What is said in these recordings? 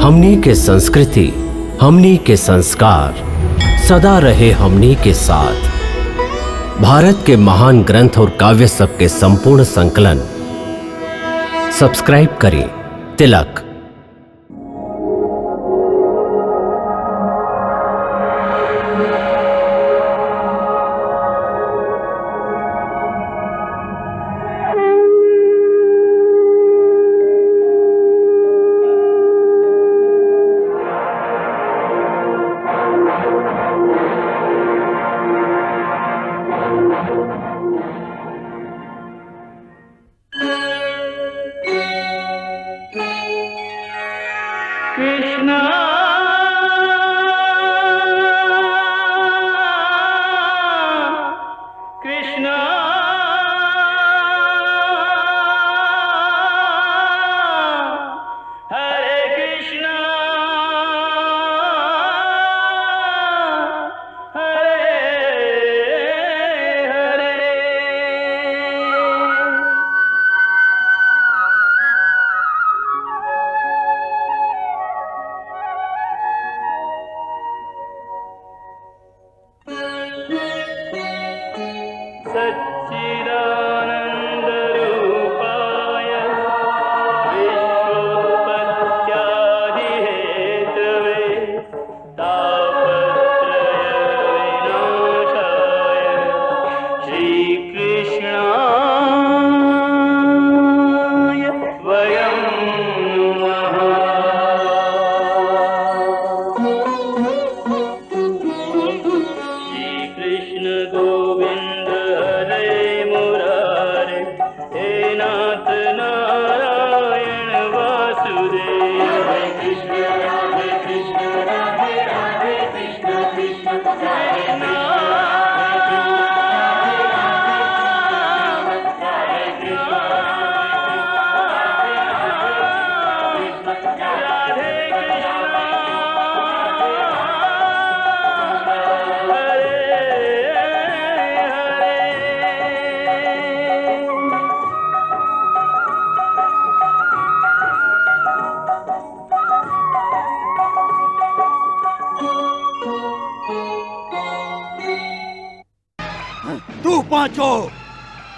हमनी के संस्कृति, हमनी के संस्कार सदा रहे हमनी के साथ। भारत के महान ग्रंथ और काव्य सब के संपूर्ण संकलन सब्सक्राइब करें तिलक।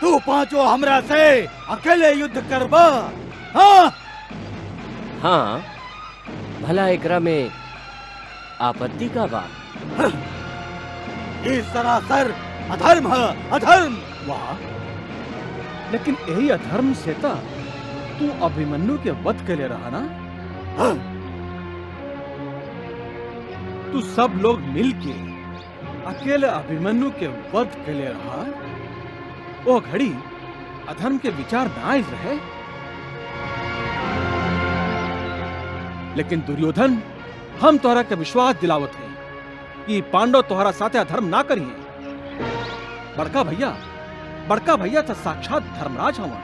तू पांचो हमरा से अकेले युद्ध करबा। हाँ हाँ, भला एकरा में आपत्ति का बा? इस सरासर अधर्म है, अधर्म। वाह, लेकिन यही अधर्म से था तू अभिमन्यु के वध के लिए रहा ना? हाँ। तू सब लोग मिलके अकेले अभिमन्यु के वध के लिए रहा। वो घड़ी अधर्म के विचार नाइज रहे, लेकिन दुर्योधन हम तोहरा के विश्वास दिलावत है कि पांडव तोहरा साथे अधर्म ना करिए। बड़का भैया तो साक्षात धर्मराज हवा,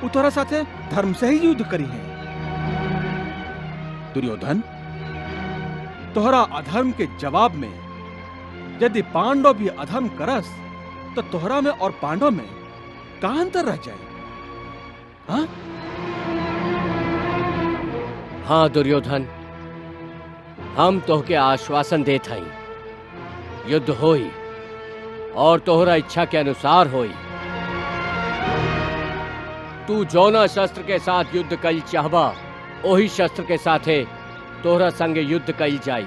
वो तोहरा साथे धर्म से ही युद्ध करी है। दुर्योधन, तोहरा अधर्म के जवाब में यदि पांडव भी अधर्म करस तो तोहरा में और पांडव में का अंतर रह जाए? हाँ? हाँ दुर्योधन, हम तोहके आश्वासन देत हई, युद्ध होई और तोहरा इच्छा के अनुसार होई। तू जौना शस्त्र के साथ युद्ध कईल चाहबा, वही शस्त्र के साथे तोहरा संगे युद्ध कईल जाई।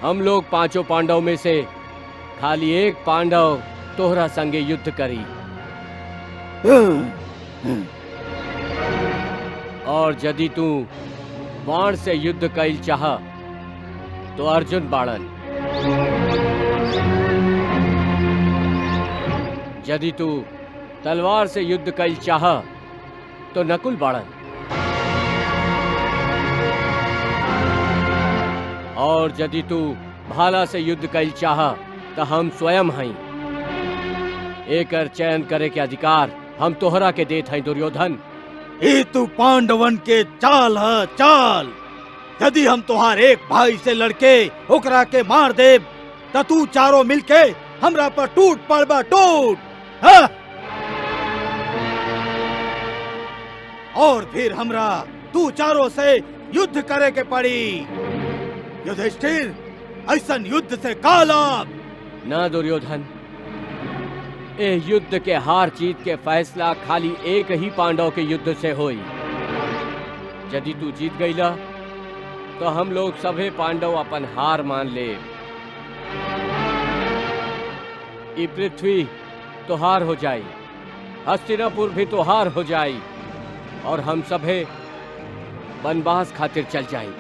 हम लोग पांचों पांडव में से खाली एक पांडव तोहरा संगे युद्ध करी, और यदि तू बाण से युद्ध कईल चाह तो अर्जुन बाणन, यदि तू तलवार से युद्ध कईल चाह तो नकुल बाणन, और यदि तू भाला से युद्ध कईल चाह तो हम स्वयं हई। एकर चयन करे के अधिकार हम तोहरा के देत हई दुर्योधन। ये तू पांडवन के चाल है, चाल। यदि हम तुहार एक भाई से लड़के ओकरा के मार देब तो तू चारों मिलके हमरा पर टूट पड़बा, टूट। हाँ? और फिर हमरा तू चारों से युद्ध करे के पड़ी। युधिष्ठिर, ऐसन युद्ध से का लाभ? ना दुर्योधन, ए युद्ध के हार जीत के फैसला खाली एक ही पांडव के युद्ध से होई। यदि तू जीत गईला तो हम लोग सभे पांडव अपन हार मान ले। ई पृथ्वी तोहार हो जाई, हस्तिनापुर भी तोहार हो जाई और हम सभे वनवास खातिर चल जाई।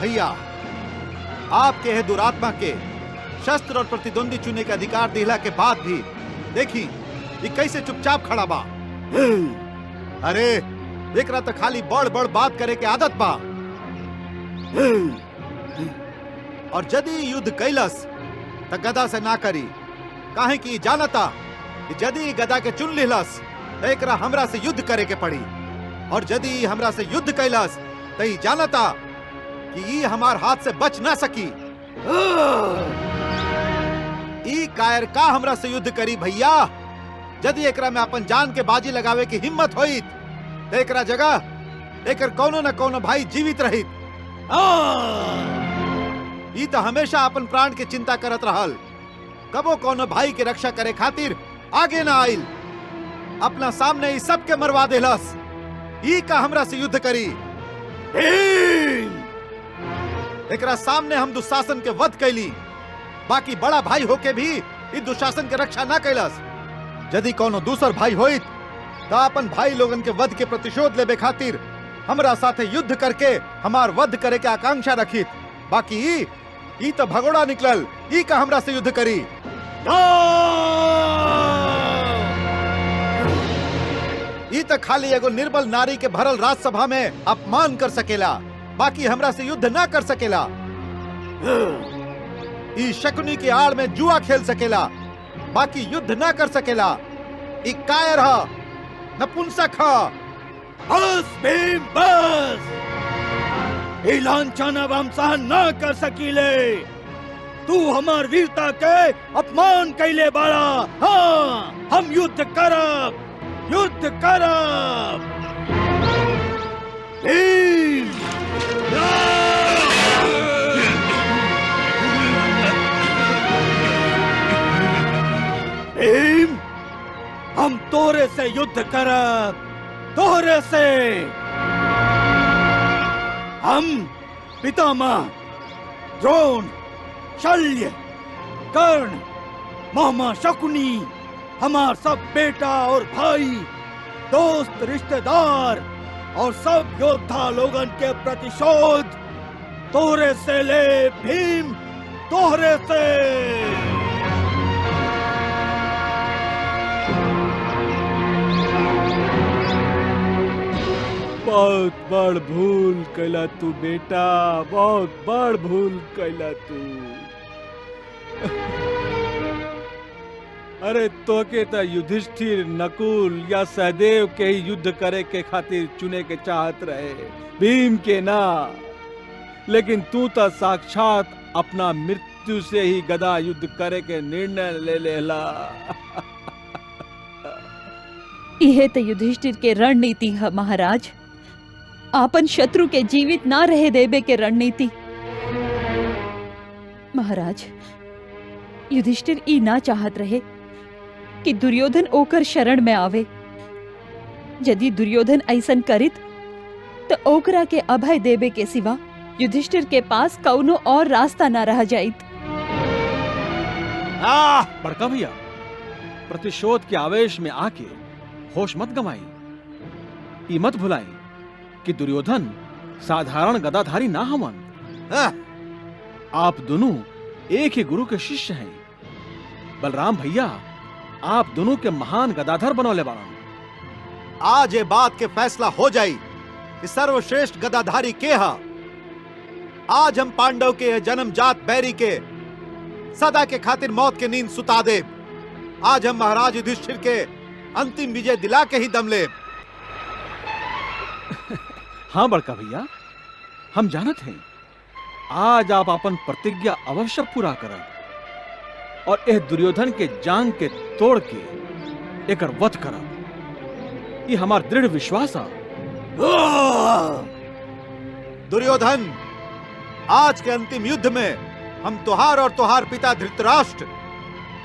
भैया, आपके है दुरात्मा के शस्त्र और प्रतिद्वंदी चुने के अधिकार दिला के बाद भी देखी ये कैसे चुपचाप खड़ा बा। अरे एकरा तो खाली बड़ बड़ बात करे के आदत बा। और यदि युद्ध कैलस त गदा से ना करी, काहे कि जानता कि यदि गदा के चुन लिहलस त एकरा हमरा से युद्ध करे के पड़ी, और यदि हमरा से युद्ध कैलस त ई जानता कि ई हमार हाथ से बच ना सकी। ई कायर का हमरा से युद्ध करी भैया? यदि एकरा में अपन जान के बाजी लगावे की हिम्मत होई त एकरा जगह एकर कोनो न कोनो भाई जीवित रहित। ई तो हमेशा अपन प्राण के चिंता करत रहल, कबो कोनो भाई के रक्षा करे खातिर आगे ना आइल, अपना सामने ई सबके मरवा देलस। ई का हमरा से युद्ध करी? एकरा सामने हम दुशासन के वध कैली, बाकी बड़ा भाई होके भी ई दुशासन के रक्षा ना कैलस। यदि कोनो दूसर भाई होइत तो अपन भाई लोगन के वध के प्रतिशोध लेबे खातिर हमरा साथे युद्ध करके हमार वध करे के आकांक्षा रखित, बाकी ई तो भगोड़ा निकलल। ई का हमरा से युद्ध करी? ई तो खाली एगो निर्बल नारी के भरल राजसभा में अपमान कर सकेला, बाकी हमरा से युद्ध ना कर सकेला। ई शकुनी की आड़ में जुआ खेल सकेला, बाकी युद्ध ना कर सकेला। ई कायर ह, नपुंसक ह। बस भीम बस, ई लांछन अब हम सहन न कर सकीले। तू हमार वीरता के अपमान कैले बाड़ा। हाँ, हम युद्ध करब, युद्ध करब। भीम! भीम, हम तोरे से युद्ध करब, तोरे से। हम पितामह द्रोण, शल्य, कर्ण, मामा शकुनी, हमार सब बेटा और भाई, दोस्त, रिश्तेदार और सब योद्धा लोगन के प्रतिशोध तोरे से ले भीम, तोरे से। बहुत बड़ भूल कैला तू बेटा, बहुत बड़ भूल कैला तू। अरे तोके तो युधिष्ठिर, नकुल या सहदेव के ही युद्ध करे के खातिर चुने के चाहत रहे, भीम के ना। लेकिन तू तो साक्षात अपना मृत्यु से ही गदा युद्ध करे के निर्णय ले लेला। यह तो युधिष्ठिर के रणनीति है महाराज, आपन शत्रु के जीवित ना रहे देबे के रणनीति। महाराज, युधिष्ठिर ई ना चाहत रहे कि दुर्योधन ओकर शरण में आवे। यदि दुर्योधन ऐसन करित तो ओकरा के अभय देबे के सिवा युधिष्ठिर के पास कौनो और रास्ता ना रह जाइत। बड़का भैया, प्रतिशोध के आवेश में आके होश मत गंवाई। ई मत भुलाई कि दुर्योधन साधारण गदाधारी ना हवन। आप दोनों एक ही गुरु के शिष्य हैं। बलराम भैया, आप दोनों के महान गदाधर बनौले बाड़न। आज ये बात के फैसला हो जाई कि सर्वश्रेष्ठ गदाधारी के हा। आज हम पांडव के जन्मजात बैरी के सदा के खातिर मौत के नींद सुता दे। आज हम महाराज युधिष्ठिर के अंतिम विजय दिला के ही दम ले। हाँ बड़का भैया, हम जानत हैं आज आप अपन प्रतिज्ञा अवश्य पूरा करब। और एह दुर्योधन के जांग के तोड़ के एकर वध करब। ये हमार दृढ़ विश्वास है। दुर्योधन, आज के अंतिम युद्ध में हम तुहार और तुहार पिता धृतराष्ट्र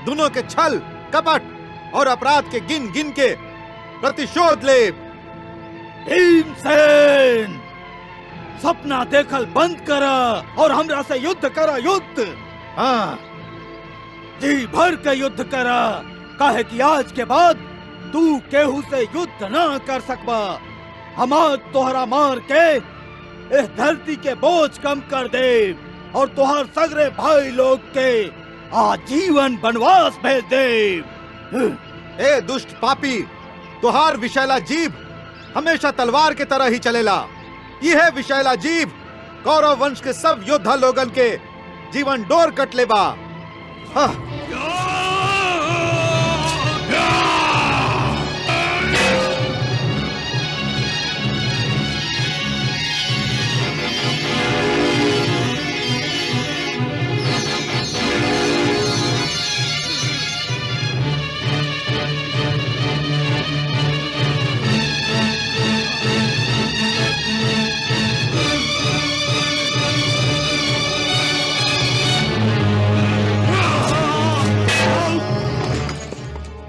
दोनों के छल, कपट और अपराध के गिन गिन के प्रतिशोध ले। भीमसेन, सपना देखल बंद करा और हमरा से युद्ध करा। युद्ध, हाँ, जी भर के युद्ध करा, काहे कि आज के बाद तू केहू से युद्ध ना कर सकबा। हम आज तोहरा मार के इस धरती के बोझ कम कर दे और तोहर सगरे भाई लोग के आजीवन वनवास भेज दे। ए दुष्ट पापी, तुहार विशैला जीभ हमेशा तलवार के तरह ही चलेला। यह विशैला जीभ कौरव वंश के सब योद्धा लोगन के जीवन डोर कट लेबा।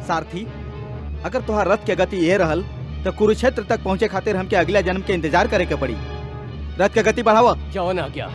सारथी, अगर तुहार रथ के गति ये रहल तो कुरुक्षेत्र तक पहुंचे खातिर हमके अगला जन्म के इंतजार करे के पड़ी। रथ के गति बढ़ावा। जौन आ गया।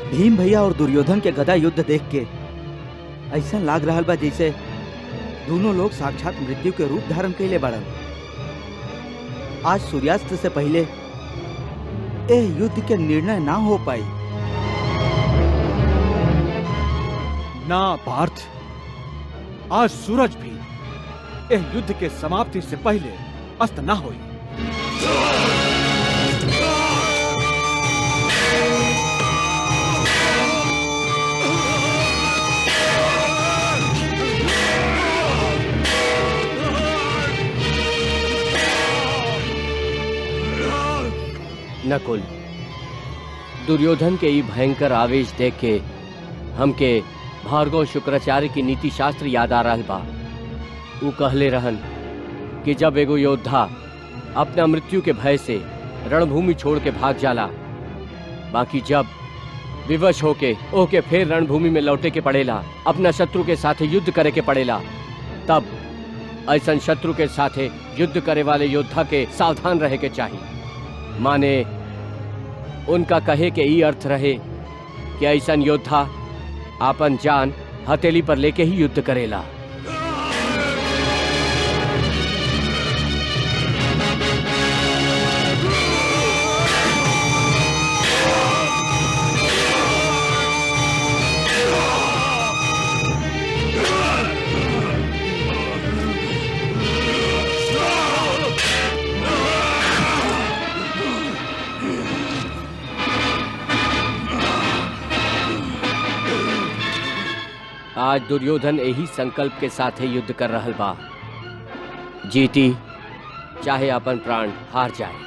भीम भैया और दुर्योधन के गदा युद्ध देख के ऐसा लाग रहा बा जैसे दोनों लोग साक्षात मृत्यु के रूप धारण कैले बाड़न। आज सूर्यास्त से पहले यह युद्ध के निर्णय ना हो पाई। ना पार्थ, आज सूरज भी यह युद्ध के समाप्ति से पहले अस्त ना होई। नकुल, दुर्योधन के ई भयंकर आवेश देख के हमके भार्गव शुक्राचार्य की नीति शास्त्र याद आ रहा बा। वो कहले रहन कि जब एगो योद्धा अपना मृत्यु के भय से रणभूमि छोड़ के भाग जाला, बाकी जब विवश होके ओके फिर रणभूमि में लौटे के पड़ेला, अपना शत्रु के साथे युद्ध करे के पड़ेला, तब ऐसा शत्रु के साथे युद्ध करे वाले योद्धा के सावधान रहे के चाहिए। माने उनका कहे के ई अर्थ रहे कि ऐसा योद्धा आपन जान हथेली पर लेके ही युद्ध करेला। आज दुर्योधन यही संकल्प के साथ युद्ध कर रहल बा, जीती चाहे अपन प्राण हार जाए।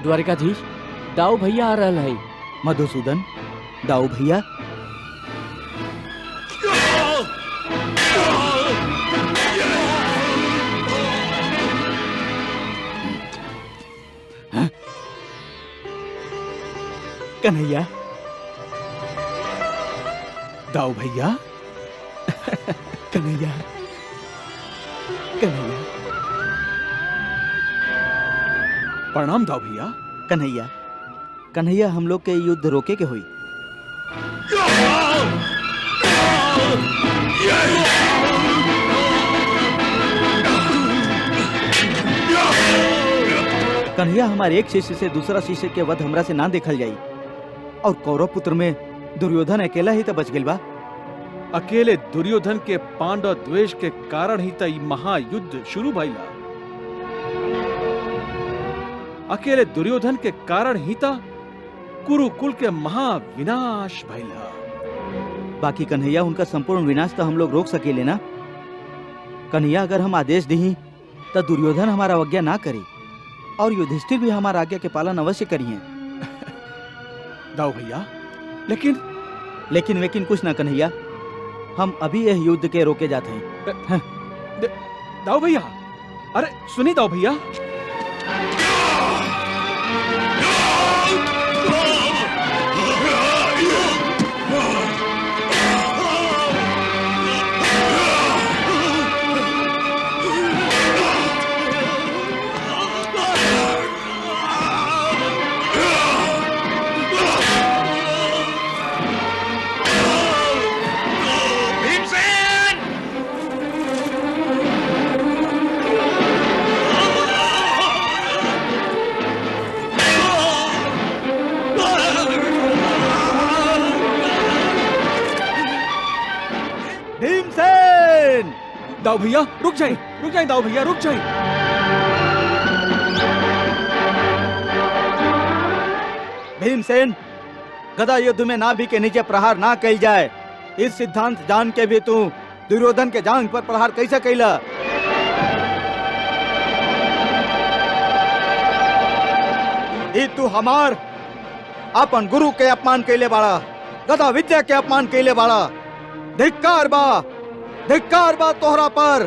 द्वारिकाधीश, दाऊ भैया आ रहल हैं। मधुसूदन, दाऊ भैया। हाँ? कन्हैया, दाऊ भैया। कन्हैया, कन्हैया। प्रणाम दाऊ भैया। कन्हैया, कन्हैया, हम लोग के युद्ध रोके के हुई। कन्हैया, हमारे एक शिष्य से दूसरा शिष्य के वध हमरा से ना देखल जाई, और कौरव पुत्र में दुर्योधन अकेला ही तो बच गेल बा। अकेले दुर्योधन के पांडव द्वेष के कारण ही तो महायुद्ध शुरू भइला। अकेले दुर्योधन के कारण ही तो कुरुकुल के महाविनाश भइला। बाकी कन्हैया, उनका संपूर्ण विनाश तो हम लोग रोक सकेले ना। कन्हैया, अगर हम आदेश दी तो दुर्योधन हमारा आज्ञा ना करे, और युधिष्ठिर भी हमारा आज्ञा के पालन अवश्य करिए। दाऊ भैया, लेकिन लेकिन कुछ ना कन्हैया, हम अभी यह युद्ध के रोके जाते हैं। दाऊ भैया, अरे सुनी दाऊ भैया। दाऊ भैया रुक जाए दाऊ भैया रुक जाए। भीमसेन, गदा युद्ध में नाभि के नीचे प्रहार ना कल जाए, इस सिद्धांत जान के भी तू दुर्योधन के जांघ पर प्रहार कैसे कैला? तू हमार अपन गुरु के अपमान कैले बाड़ा, गदा विद्या के अपमान कैले बाड़ा। धिक्कार बा तोहरा पर।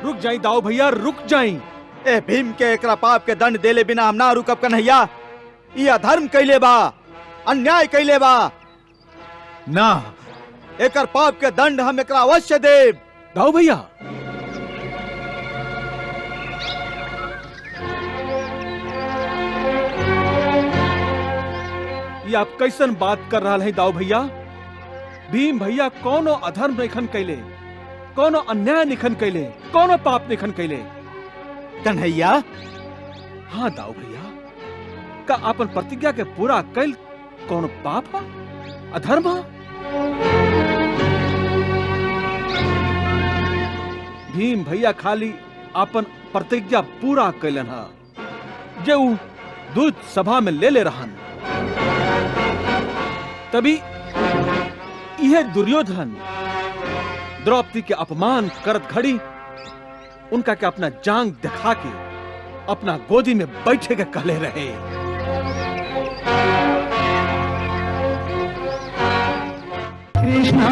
रुक जाई दाऊ भैया, रुक जाई। ए भीम के एकरा पाप के दंड देले बिना हम ना रुकब कन्हैया। ये अधर्म कैले बा, अन्याय कैले बा ना। एकर पाप के दंड हम एकरा अवश्य देब। दाऊ भैया, ये आप कैसन बात कर रहा है दाऊ भैया? भीम भैया कोनो अधर्म नहीं कैले, कोनो अन्याय निखन कैले, कोनो पाप निखन कैले। कन्हैया, हाँ दाऊ भैया, का अपन प्रतिज्ञा के पूरा कैल कौन पाप है, अधर्म है? भीम भैया खाली अपन प्रतिज्ञा पूरा कैलन है, जे उ दूत सभा में ले रहन। तभी यह दुर्योधन द्रौपदी के अपमान करत घड़ी उनका के अपना जांग दिखा के अपना गोदी में बैठे के कहले रहे। कृष्णा